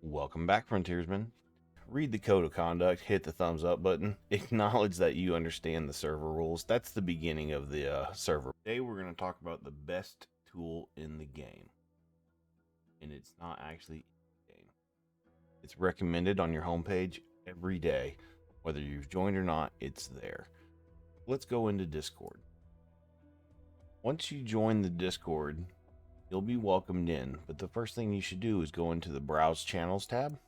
Welcome back, Frontiersmen. Read the code of conduct, hit the thumbs up button, acknowledge that you understand the server rules. That's the beginning of the server. Today, we're going to talk about the best tool in the game, and it's not actually in the game. It's recommended on your homepage every day. Whether you've joined or not, it's there. Let's go into Discord. Once you join the Discord, you'll be welcomed in, but the first thing you should do is go into the Browse Channels tab.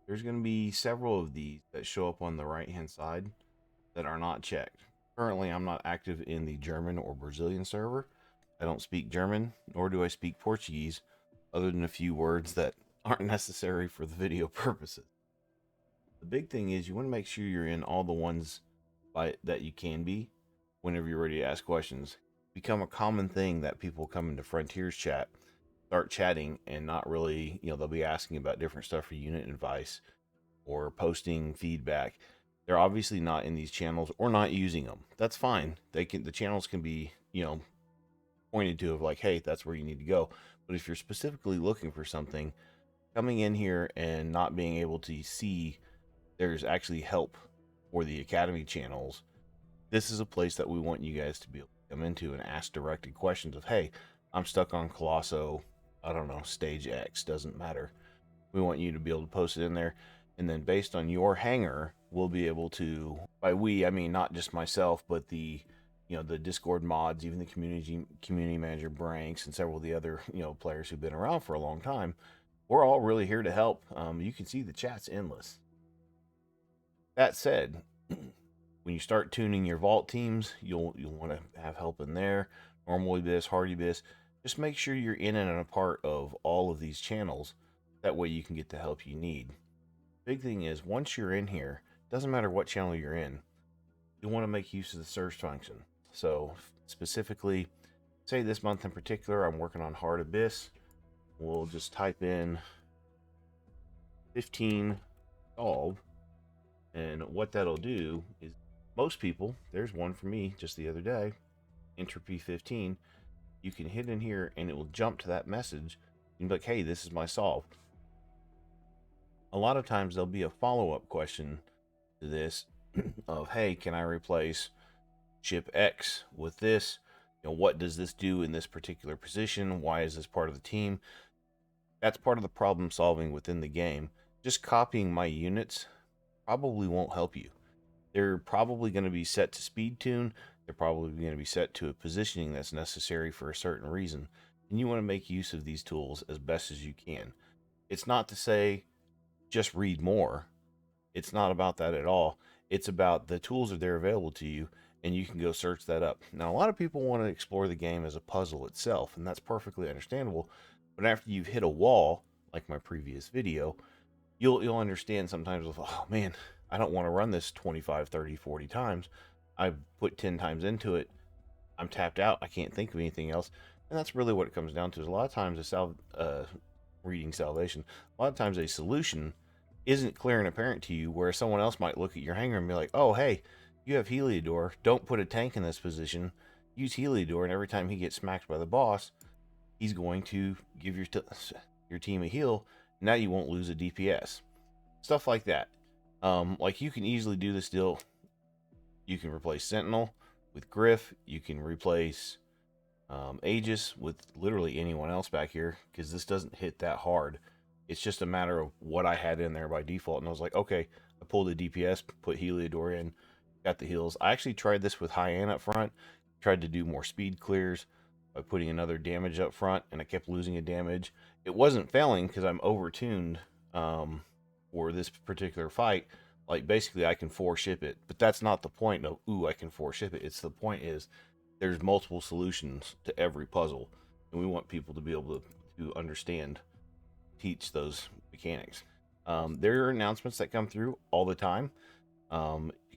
There's going to be several of these that show up on the right hand side that are not checked. Currently, I'm not active in the German or Brazilian server. I don't speak German, nor do I speak Portuguese, other than a few words that aren't necessary for the video purposes. The big thing is you want to make sure you're in all the ones that you can be whenever you're ready to ask questions. Become a common thing that people come into Frontiers chat, start chatting, and not really, they'll be asking about different stuff for unit advice or posting feedback. They're obviously not in these channels or not using them. That's fine. The channels can be, pointed to of like, hey, that's where you need to go. But if you're specifically looking for something, coming in here and not being able to see there's actually help for the Academy channels, this is a place that we want you guys to be able to come into and ask directed questions of, hey, I'm stuck on Colosso, I don't know, stage X, doesn't matter. We want you to be able to post it in there. And then based on your hanger, we'll be able to, by we, I mean not just myself, but the Discord mods, even the community manager Branks, and several of the other players who've been around for a long time. We're all really here to help. You can see the chat's endless. That said, when you start tuning your vault teams, you'll want to have help in there. Normal Abyss, Hard Abyss. Just make sure you're in and a part of all of these channels. That way you can get the help you need. Big thing is, once you're in here, doesn't matter what channel you're in, you want to make use of the search function. So specifically, say this month in particular, I'm working on Hard Abyss. We'll just type in 15 solve. And what that'll do is most people, there's one for me just the other day, Entropy 15, you can hit in here and it will jump to that message. You can be like, hey, this is my solve. A lot of times there'll be a follow-up question to this of, hey, can I replace ship X with this? What does this do in this particular position? Why is this part of the team? That's part of the problem solving within the game. Just copying my units probably won't help you. They're probably going to be set to speed tune. They're probably going to be set to a positioning that's necessary for a certain reason. And you want to make use of these tools as best as you can. It's not to say just read more. It's not about that at all. It's about the tools are there available to you and you can go search that up. Now, a lot of people want to explore the game as a puzzle itself, and that's perfectly understandable. But after you've hit a wall, like my previous video, you'll understand sometimes with, oh man, I don't want to run this 25, 30, 40 times. I've put 10 times into it. I'm tapped out. I can't think of anything else. And that's really what it comes down to. Is a lot of times reading salvation, a lot of times a solution isn't clear and apparent to you, where someone else might look at your hanger and be like, oh, hey, you have Heliodor. Don't put a tank in this position. Use Heliodor, and every time he gets smacked by the boss, he's going to give your team a heal. Now you won't lose a DPS. Stuff like that. Like you can easily do this deal. You can replace Sentinel with Griff. You can replace Aegis with literally anyone else back here, because this doesn't hit that hard. It's just a matter of what I had in there by default. And I was like, okay, I pulled the DPS, put Heliodor in, got the heals. I actually tried this with Hyann up front, tried to do more speed clears by putting another damage up front, and I kept losing a damage. It wasn't failing because I'm overtuned for this particular fight. Like basically I can 4-ship it, but that's not the point of, ooh, I can 4-ship it. It's the point is there's multiple solutions to every puzzle, and we want people to be able to understand, teach those mechanics. There are announcements that come through all the time.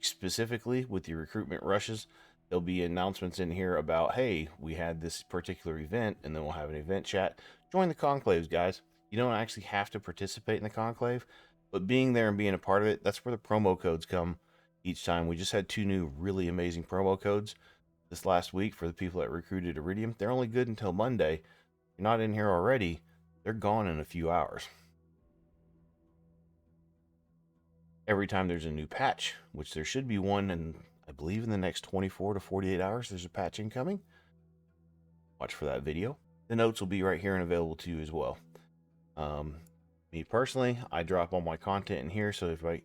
Specifically with the recruitment rushes, there'll be announcements in here about, hey, we had this particular event, and then we'll have an event chat. Join the conclaves, guys. You don't actually have to participate in the conclave, but being there and being a part of it, that's where the promo codes come each time. We just had 2 new really amazing promo codes this last week for the people that recruited Iridium. They're only good until Monday. If you're not in here already, they're gone in a few hours. every time there's a new patch, which there should be one, and I believe in the next 24 to 48 hours there's a patch incoming. Watch for that video. The notes will be right here and available to you as well. Me personally, I drop all my content in here, so if you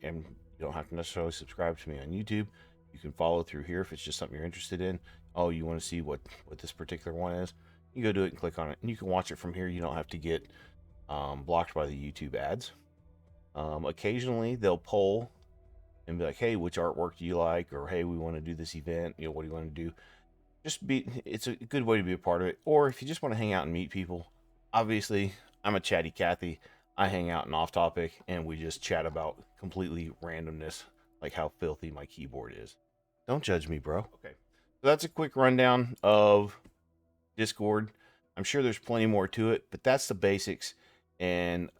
don't have to necessarily subscribe to me on YouTube. You can follow through here if it's just something you're interested in. Oh, you want to see what this particular one is? You go do it and click on it, and you can watch it from here. You don't have to get blocked by the YouTube ads. Occasionally, they'll poll and be like, "Hey, which artwork do you like?" Or, "Hey, we want to do this event. You know, what do you want to do?" It's a good way to be a part of it. Or if you just want to hang out and meet people, obviously, I'm a chatty Cathy. I hang out and off topic, and we just chat about completely randomness, like how filthy my keyboard is. Don't judge me, bro. Okay, so that's a quick rundown of Discord. I'm sure there's plenty more to it, but that's the basics. And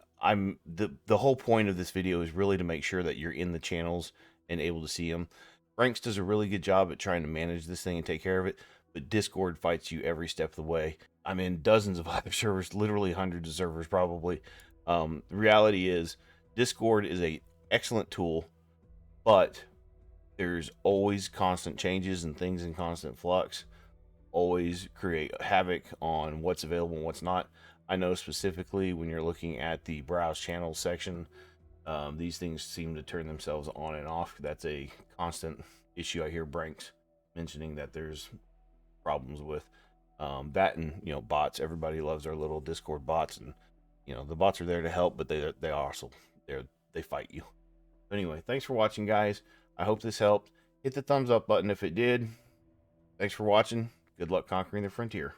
the whole point of this video is really to make sure that you're in the channels and able to see them. Ranks does a really good job at trying to manage this thing and take care of it, but Discord fights you every step of the way. I'm in dozens of other servers, literally hundreds of servers probably. The reality is Discord is a excellent tool, but there's always constant changes and things in constant flux. Always create havoc on what's available and what's not. I know specifically when you're looking at the browse channels section, these things seem to turn themselves on and off. That's a constant issue. I hear Branks mentioning that there's problems with that, and bots. Everybody loves their little Discord bots, and the bots are there to help, but they also they fight you. Anyway, thanks for watching, guys. I hope this helped. Hit the thumbs up button if it did. Thanks for watching. Good luck conquering the frontier.